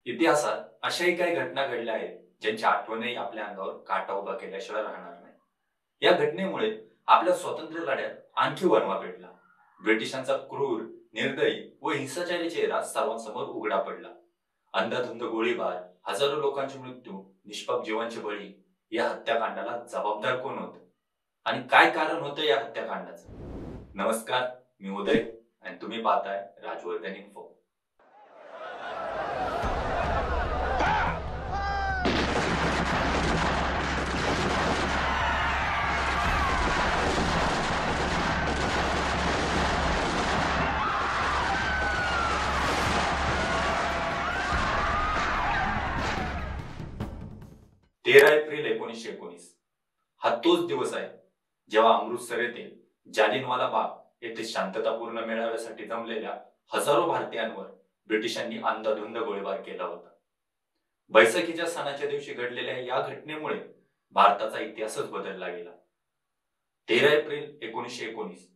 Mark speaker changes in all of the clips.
Speaker 1: इतिहासात अशाही काही घटना घडल्या आहेत ज्यांच्या आठवणही आपल्या अंगावर काटा उभा केल्याशिवाय राहणार नाही. या घटनेमुळे आपल्या स्वातंत्र्य लढ्यात आणखी वणवा पेटला. ब्रिटिशांचा क्रूर, निर्दयी व हिंसाचारी चेहरा सर्वांसमोर उघडा पडला. अंधाधुंद गोळीबार, हजारो लोकांचे मृत्यू, निष्पाप जीवांचे बळी, या हत्याकांडाला जबाबदार कोण होतं आणि काय कारण होतं या हत्याकांडाचं? नमस्कार, मी उदय आणि तुम्ही पाहताय राजवर्धन इन्फो. तेरा एप्रिल 1919 हा तोच दिवस आहे जेव्हा अमृतसर येथे जालियनवाला बाग येथे शांततापूर्ण मेळाव्यासाठी जमलेल्या हजारो भारतीयांवर ब्रिटिशांनी अंधाधुंद गोळीबार केला होता. बैसाखीच्या सणाच्या दिवशी घडलेल्या या घटनेमुळे भारताचा इतिहासच बदलला गेला. 13 एप्रिल 1919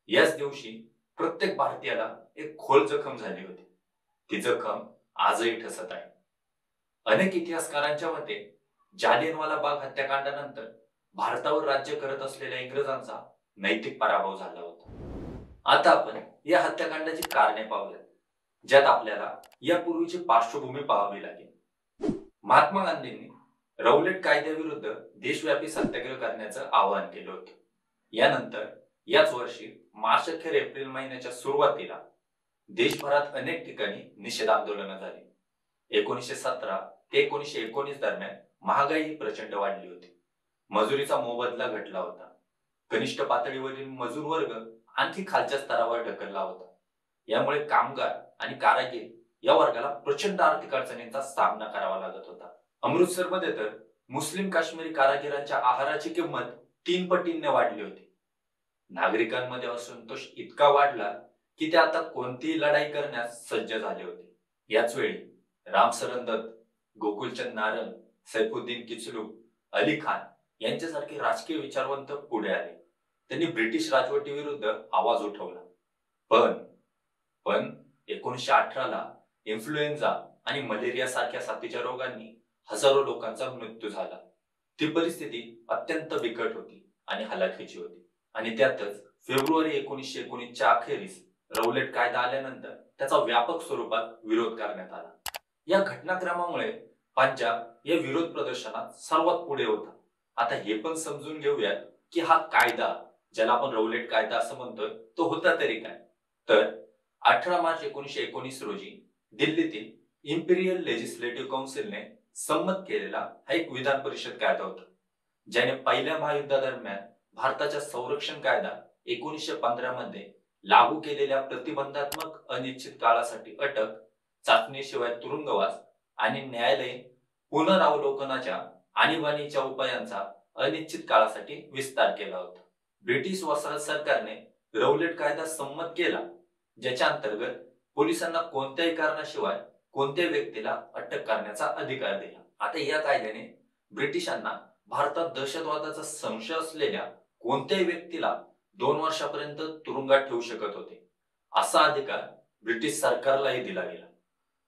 Speaker 1: याच दिवशी प्रत्येक भारतीयाला एक खोल जखम झाली होती. ती जखम आजही ठसत आहे. अनेक इतिहासकारांच्या मते जालियनवाला बाग हत्याकांडानंतर भारतावर राज्य करत असलेल्या इंग्रजांचा नैतिक पराभव झाला होता. आता आपण या हत्याकांडाची कारणे पाहूया, ज्यात आपल्याला यापूर्वीची पार्श्वभूमी पाहावी लागेल. महात्मा गांधींनी रौलेट कायद्याविरुद्ध देशव्यापी सत्याग्रह करण्याचं आवाहन केलं होतं. यानंतर याच वर्षी मार्च अखेर एप्रिल महिन्याच्या सुरुवातीला देशभरात अनेक ठिकाणी निषेध आंदोलनं झाली. 1917 ते 1919 दरम्यान महागाई ही प्रचंड वाढली होती. मजुरीचा मोबदला घटला होता. कनिष्ठ पातळीवरील मजूर वर्ग आणखी खालच्या स्तरावर ढकलला होता. यामुळे कामगार आणि कारागीर या वर्गाला प्रचंड आर्थिक अडचणींचा सामना करावा लागत होता. अमृतसरमध्ये तर मुस्लिम काश्मीरी कारागिरांच्या आहाराची किंमत 3 पटींनी वाढली होती. नागरिकांमध्ये असंतोष इतका वाढला की ते आता कोणतीही लढाई करण्यास सज्ज झाले होते. याच वेळी रामसरन दत्त, गोकुलचंद नारंग, सैफुद्दीन किचलू, अली खान यांच्यासारखे राजकीय विचारवंत पुढे आले. त्यांनी ब्रिटिश राजवटीविरुद्ध आवाज उठवला. पण 1918ला इन्फ्लुएन्झा आणि मलेरिया सारख्या साथीच्या रोगांनी हजारो लोकांचा मृत्यू झाला. ती परिस्थिती अत्यंत बिकट होती आणि हलाखीची होती. आणि त्यातच फेब्रुवारी 1919च्या अखेरीस रौलेट कायदा आल्यानंतर त्याचा व्यापक स्वरूपात विरोध करण्यात आला. या घटनाक्रमामुळे पंजाब या विरोध प्रदर्शनात सर्वात पुढे होता. आता हे पण समजून घेऊयात की हा कायदा, ज्याला आपण रौलेट कायदा असं म्हणतोय, तो होता तरी काय? तर 18 मार्च 1919 रोजी दिल्लीतील इम्पिरियल लेजिस्लेटिव्ह काउन्सिलने संमत केलेला हा एक विधान परिषद कायदा होता, ज्याने पहिल्या महायुद्धादरम्यान भारताच्या संरक्षण कायदा 1915 मध्ये लागू केलेल्या प्रतिबंधात्मक अनिश्चित काळासाठी अटक, चाचणीशिवाय तुरुंगवास आणि न्यायालयीन पुनरावलोकनाच्या आणीबाणीच्या उपायांचा अनिश्चित काळासाठी विस्तार केला होता. ब्रिटिश वसाहत सरकारने रौलेट कायदा संमत केला, ज्याच्या अंतर्गत पोलिसांना कोणत्याही कारणाशिवाय कोणत्याही व्यक्तीला अटक करण्याचा अधिकार दिला. आता या कायद्याने ब्रिटिशांना भारतात दहशतवादाचा संशय असलेल्या कोणत्याही व्यक्तीला 2 वर्षापर्यंत तुरुंगात ठेवू शकत होते. असा अधिकार ब्रिटिश सरकारलाही दिला गेला.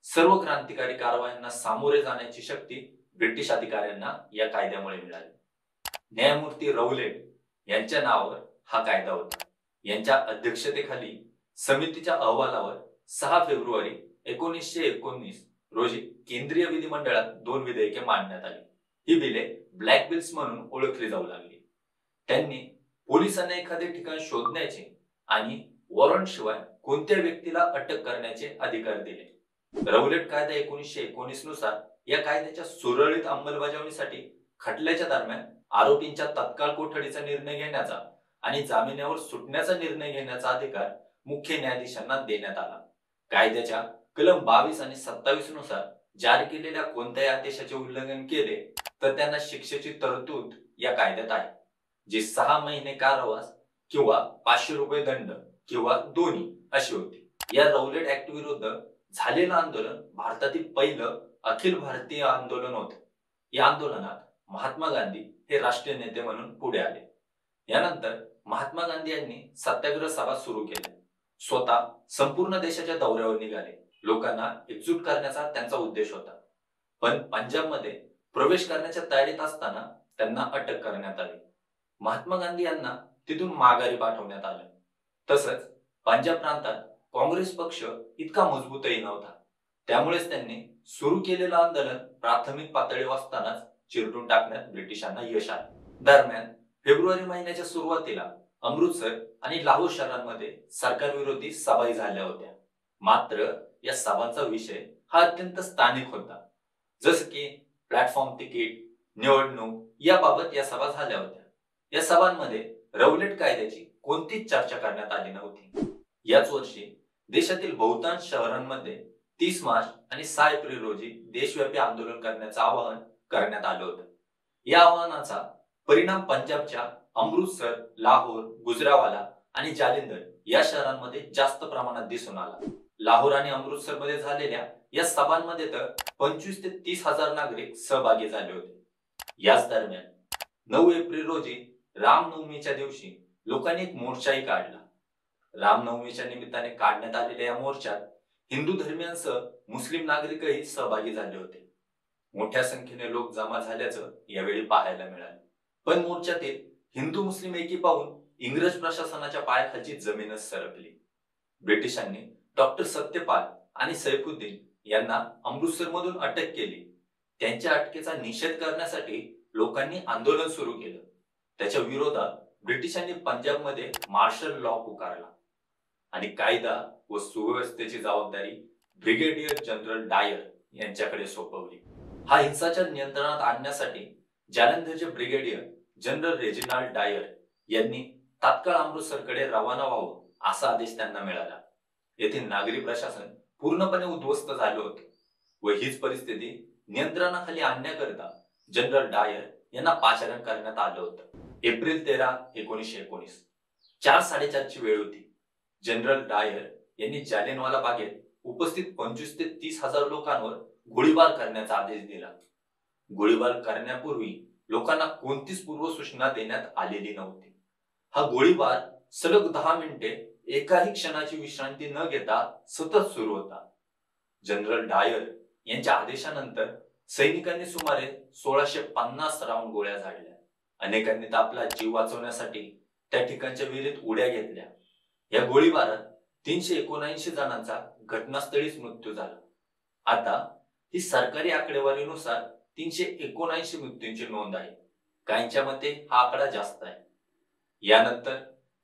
Speaker 1: सर्व क्रांतिकारी कारवायांना सामोरे जाण्याची शक्ती ब्रिटिश अधिकाऱ्यांना या कायद्यामुळे मिळाली. न्यायमूर्ती रौलेट यांच्या नावावर हा कायदा होता. यांच्या अध्यक्षतेखाली समितीच्या अहवालावर 6 फेब्रुवारी 1919 रोजी केंद्रीय विधिमंडळात 2 विधेयके मांडण्यात आली. ही बिले ब्लॅक बिल्स म्हणून ओळखली जाऊ लागली. त्यांनी पोलिसांना एखादे ठिकाण शोधण्याचे आणि वॉरंट शिवाय कोणत्याही व्यक्तीला अटक करण्याचे अधिकार दिले. रौलेट कायदा 1919 नुसार या कायद्याच्या सुरळीत अंमलबजावणीसाठी खटल्याच्या दरम्यान आरोपींच्या तत्काळ कोठडीचा निर्णय घेण्याचा आणि जामिनावर सुटण्याचा निर्णय घेण्याचा अधिकार मुख्य न्यायाधीशांना देण्यात आला. कायद्याच्या कलम 22 आणि 27 नुसार जारी केलेल्या कोणत्याही आदेशाचे उल्लंघन केले तर त्यांना शिक्षेची तरतूद या कायद्यात आहे, जी 6 महिने कारावास किंवा 500 रुपये दंड किंवा दोन्ही अशी होती. या रौलेट ऍक्ट विरुद्ध झालेलं आंदोलन भारतातील पहिलं अखिल भारतीय आंदोलन होतं. या आंदोलनात महात्मा गांधी हे राष्ट्रीय नेते म्हणून पुढे आले. यानंतर महात्मा गांधी यांनी सत्याग्रह सभा सुरू केल्या. स्वतः संपूर्ण देशाच्या दौऱ्यावर निघाले लोकांना एकजूट करण्याचा त्यांचा उद्देश होता. पण पंजाबमध्ये प्रवेश करण्याच्या तयारीत असताना त्यांना अटक करण्यात आली. महात्मा गांधी यांना तिथून माघारी पाठवण्यात आलं. तसंच पंजाब प्रांतात काँग्रेस पक्ष इतका मजबूतही नव्हता. त्यामुळेच त्यांनी सुरू केलेलं आंदोलन प्राथमिक पातळीवर असतानाच चिरडून टाकण्यात ब्रिटिशांना यश आलं. दरम्यान फेब्रुवारी महिन्याच्या सुरुवातीला अमृतसर आणि लाहोर शहरांमध्ये सरकारविरोधी सभाही झाल्या होत्या. मात्र या सभांचा विषय हा अत्यंत स्थानिक होता. जसं की प्लॅटफॉर्म तिकीट, निवडणूक याबाबत या सभा झाल्या होत्या. या सभांमध्ये रौलट कायद्याची कोणतीच चर्चा करण्यात आली नव्हती. याच वर्षी देशातील बहुतांश शहरांमध्ये 30 मार्च आणि 6 एप्रिल रोजी देशव्यापी आंदोलन करण्याचं आवाहन करण्यात आलं होतं. या आवाहनाचा परिणाम पंजाबच्या अमृतसर, लाहोर, गुजरावाला आणि जालिंधर या शहरांमध्ये जास्त प्रमाणात दिसून आला. लाहोर आणि अमृतसरमध्ये झालेल्या या सभांमध्ये तर 25 ते 30 हजार नागरिक सहभागी झाले होते. याच दरम्यान 9 एप्रिल रोजी रामनवमीच्या दिवशी लोकांनी एक मोर्चाही काढला. रामनवमीच्या निमित्ताने काढण्यात आलेल्या या मोर्चात हिंदू धर्मियांसह मुस्लिम नागरिकही सहभागी झाले होते. मोठ्या संख्येने लोक जमा झाल्याचं यावेळी पाहायला मिळालं. पण मोर्चातील हिंदू मुस्लिम एकी पाहून इंग्रज प्रशासनाच्या पायाखालची जमीनच सरकली. ब्रिटिशांनी डॉक्टर सत्यपाल आणि सैफुद्दीन यांना अमृतसरमधून अटक केली. त्यांच्या अटकेचा निषेध करण्यासाठी लोकांनी आंदोलन सुरू केलं. त्याच्या विरोधात ब्रिटिशांनी पंजाबमध्ये मार्शल लॉ पुकारला आणि कायदा व सुव्यवस्थेची जबाबदारी ब्रिगेडियर जनरल डायर यांच्याकडे सोपवली. हा हिंसाचार नियंत्रणात आणण्यासाठी जालंधरचे ब्रिगेडियर जनरल रेजिनाल्ड डायर यांनी तात्काळ अमृतसरकडे रवाना व्हावं असा आदेश त्यांना मिळाला. येथील नागरी प्रशासन पूर्णपणे उद्ध्वस्त झालं होतं व हीच परिस्थिती नियंत्रणाखाली आणण्याकरिता जनरल डायर यांना पाचारण करण्यात आलं होतं. एप्रिल 13, 1919 4:30 ची वेळ होती. जनरल डायर यांनी जालियनवाला बागेत उपस्थित 25 ते 30 हजार लोकांवर गोळीबार करण्याचा आदेश दिला. गोळीबार करण्यापूर्वी लोकांना कोणतीच पूर्वसूचना देण्यात आलेली नव्हती. हा गोळीबार सलग 10 मिनिटे एकाही क्षणाची विश्रांती न घेता सतत सुरू होता. जनरल डायर यांच्या आदेशानंतर सैनिकांनी सुमारे 1650 राऊंड गोळ्या झाडल्या. अनेकांनी तर आपला जीव वाचवण्यासाठी त्या ठिकाणच्या विहिरीत उड्या घेतल्या. या गोळीबारात 379 जणांचा घटनास्थळीच मृत्यू झाला. आता ही सरकारी आकडेवारीनुसार 379 मृत्यूंची नोंद आहे. काहींच्या मते हा आकडा जास्त आहे. यानंतर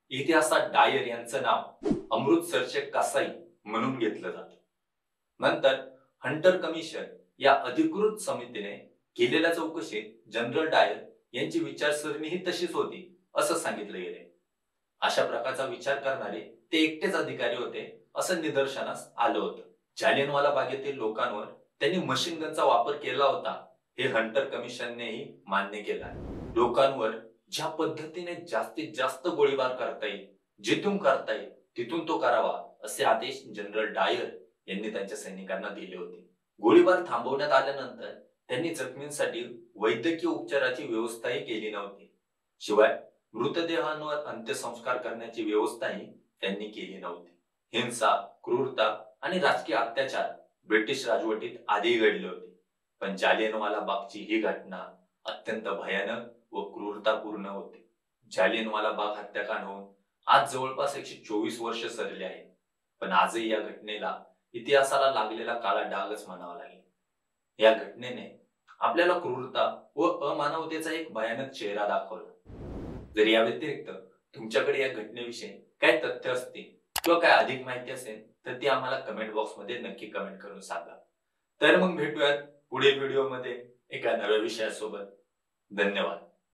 Speaker 1: इतिहासात डायर यांचं नाव अमृतसरचे कसाई म्हणून घेतलं जातं. नंतर हंटर कमिशन या अधिकृत समितीने केलेल्या चौकशीत जनरल डायर यांची विचारसरणीही तशीच होती असं सांगितलं गेले. अशा प्रकारचा विचार करणारे ते एकटेच अधिकारी होते असं निदर्शनास आलं होतं. जालियनवाला बागेतील लोकांवर त्यांनी मशीन गनचा वापर केला होता हे हंटर कमिशननेही मान्य केलं आहे. लोकांवर ज्या पद्धतीने जास्तीत जास्त गोळीबार करता येईल, जिथून करता येईल तिथून तो करावा असे आदेश जनरल डायर यांनी त्यांच्या सैनिकांना दिले होते. गोळीबार थांबवण्यात आल्यानंतर त्यांनी जखमींसाठी वैद्यकीय उपचाराची व्यवस्थाही केली नव्हती. शिवाय मृतदेहांवर अंत्यसंस्कार करण्याची व्यवस्थाही त्यांनी केली नव्हती. हिंसा, क्रूरता आणि राजकीय अत्याचार ब्रिटिश राजवटीत आधी घडले होते. पण जालियनवाला बागची ही घटना अत्यंत भयानक व क्रूरतापूर्ण होती. जालियनवाला बाग हत्याकांड होऊन आज जवळपास 124 वर्ष सरली आहेत. पण आजही या घटनेला इतिहासाला लागलेला काळा डागच म्हणावा लागेल. या घटनेने आपल्याला क्रूरता व अमानवतेचा एक भयानक चेहरा दाखवला. जर या व्यतिरिक्त तुमच्याकडे या घटनेविषयी काय तथ्य असतील किंवा काय अधिक माहिती असेल तर ती आम्हाला कमेंट बॉक्स मध्ये नक्की कमेंट करून सांगा. तर मग भेटूयात पुढील व्हिडिओमध्ये एका नव्या विषयासोबत. धन्यवाद.